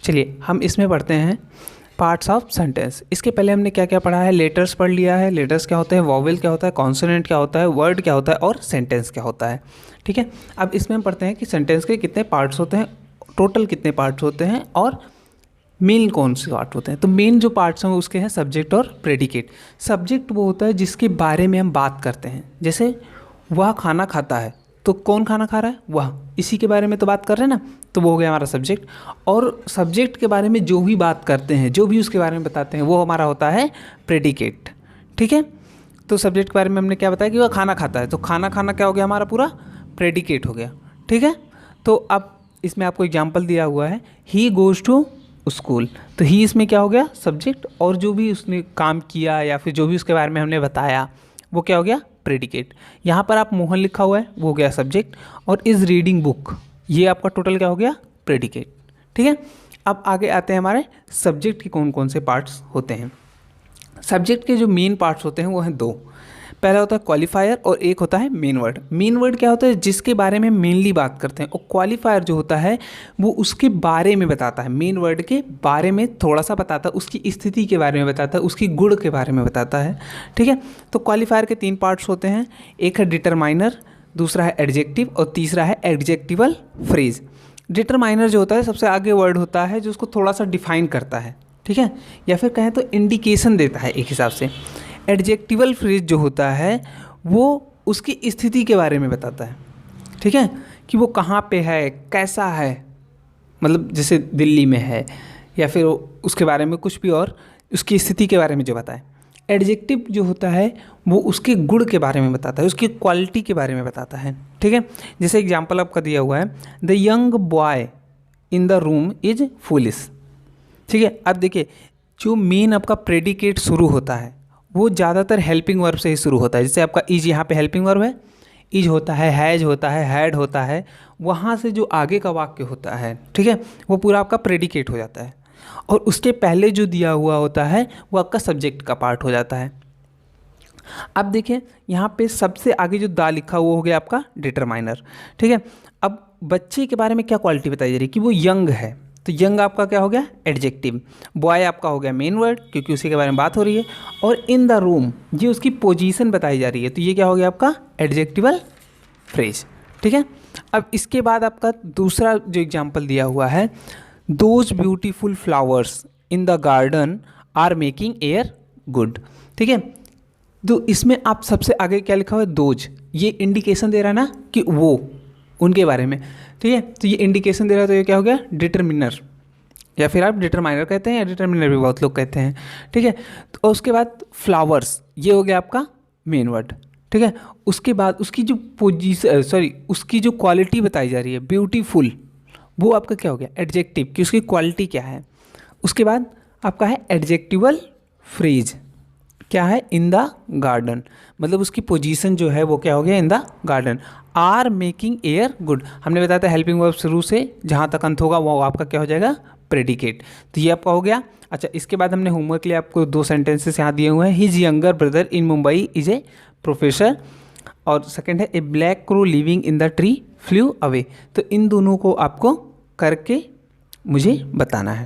चलिए हम इसमें पढ़ते हैं पार्ट्स ऑफ सेंटेंस। इसके पहले हमने क्या क्या पढ़ा है, लेटर्स पढ़ लिया है। लेटर्स क्या होते हैं, वॉवेल क्या होता है, कॉन्सोनेंट क्या होता है, वर्ड क्या होता है और सेंटेंस क्या होता है। ठीक है, अब इसमें हम पढ़ते हैं कि सेंटेंस के कितने पार्ट्स होते हैं, टोटल कितने पार्ट्स होते हैं और मेन कौन से पार्ट होते हैं। तो मेन जो पार्ट्स हैं उसके हैं सब्जेक्ट और प्रेडिकेट। सब्जेक्ट वो होता है जिसके बारे में हम बात करते हैं, जैसे वह खाना खाता है, तो कौन खाना खा रहा है, वह, इसी के बारे में तो बात कर रहे हैं ना, तो वो हो गया हमारा सब्जेक्ट। और सब्जेक्ट के बारे में जो भी बात करते हैं, जो भी उसके बारे में बताते हैं, वो हमारा होता है प्रेडिकेट। ठीक है, तो सब्जेक्ट के बारे में हमने क्या बताया कि वह खाना खाता है, तो खाना खाना क्या हो गया हमारा पूरा प्रेडिकेट हो गया। ठीक है, तो अब इसमें आपको एग्जाम्पल दिया हुआ है, ही गोज़ टू स्कूल, तो ही इसमें क्या हो गया सब्जेक्ट, और जो भी उसने काम किया या फिर जो भी उसके बारे में हमने बताया वो क्या हो गया प्रेडिकेट। यहाँ पर आप मोहन लिखा हुआ है वो हो गया सब्जेक्ट, और इज़ रीडिंग बुक ये आपका टोटल क्या हो गया प्रेडिकेट। ठीक है, अब आगे आते हैं हमारे सब्जेक्ट के कौन कौन से पार्ट्स होते हैं। सब्जेक्ट के जो मेन पार्ट्स होते हैं वो हैं दो। पहला होता है क्वालिफायर और एक होता है मेन वर्ड। मेन वर्ड क्या होता है, जिसके बारे में मेनली बात करते हैं, और क्वालिफायर जो होता है वो उसके बारे में बताता है, मेन वर्ड के बारे में थोड़ा सा बताता है, उसकी स्थिति के बारे में बताता है, उसकी गुण के बारे में बताता है। ठीक है, तो क्वालिफायर के तीन पार्ट्स होते हैं, एक है डिटरमाइनर, दूसरा है एडजेक्टिव और तीसरा है एडजेक्टिवल फ्रेज। डिटरमाइनर जो होता है सबसे आगे वर्ड होता है जो उसको थोड़ा सा डिफाइन करता है, ठीक है, या फिर कहें तो इंडिकेशन देता है एक हिसाब से। एडजेक्टिवल फ्रेज जो होता है वो उसकी स्थिति के बारे में बताता है, ठीक है, कि वो कहाँ पे है, कैसा है, मतलब जैसे दिल्ली में है, या फिर उसके बारे में कुछ भी और उसकी स्थिति के बारे में जो बताए। एडजेक्टिव जो होता है वो उसके गुण के बारे में बताता है, उसकी क्वालिटी के बारे में बताता है। ठीक है, जैसे एग्जाम्पल आपका दिया हुआ है, the young boy in the room is foolish. ठीक है, अब देखिए जो मेन आपका प्रेडिकेट शुरू होता है वो ज़्यादातर हेल्पिंग वर्ब से ही शुरू होता है। जैसे आपका इज यहाँ पे हेल्पिंग वर्ब है, इज होता है, हैज होता है, हैड होता है, वहाँ से जो आगे का वाक्य होता है, ठीक है, वो पूरा आपका प्रेडिकेट हो जाता है, और उसके पहले जो दिया हुआ होता है वो आपका सब्जेक्ट का पार्ट हो जाता है। अब देखिए यहाँ पे सबसे आगे जो दा लिखा हुआ हो गया आपका डिटरमाइनर। ठीक है, अब बच्चे के बारे में क्या क्वालिटी बताई जा रही है कि वो यंग है, तो यंग आपका क्या हो गया एडजेक्टिव। बॉय आपका हो गया मेन वर्ड क्योंकि उसी के बारे में बात हो रही है, और इन द रूम ये उसकी पोजीशन बताई जा रही है, तो ये क्या हो गया आपका एडजेक्टिवल फ्रेज। ठीक है, अब इसके बाद आपका दूसरा जो एग्जाम्पल दिया हुआ है, those beautiful flowers in the garden are making air good. ठीक है, तो इसमें आप सबसे आगे क्या लिखा हुआ है दोज, ये इंडिकेशन दे रहा है ना कि वो उनके बारे में। ठीक है, तो ये इंडिकेशन दे रहा है, तो ये क्या हो गया डिटरमिनर, या फिर आप डिटरमाइनर कहते हैं या डिटरमिनर भी बहुत लोग कहते हैं। ठीक है, तो उसके बाद फ्लावर्स ये हो गया आपका मेन वर्ड। ठीक है, उसके बाद उसकी जो उसकी जो क्वालिटी बताई जा रही है ब्यूटीफुल, वो आपका क्या हो गया एडजेक्टिव कि उसकी क्वालिटी क्या है। उसके बाद आपका है एडजेक्टिवल फ्रेज, क्या है इन द गार्डन, मतलब उसकी पोजीशन जो है वो क्या हो गया in the garden. Are making air good, हमने बताया था हेल्पिंग वर्ब शुरू से जहाँ तक अंत होगा वो आपका क्या हो जाएगा प्रेडिकेट, तो ये आपका हो गया। अच्छा, इसके बाद हमने होमवर्क के लिए आपको दो सेंटेंसेस यहाँ दिए हुए हैं, his younger brother in Mumbai is a professor, और सेकंड है a black crow living in the tree flew away. तो इन दोनों को आपको करके मुझे बताना है।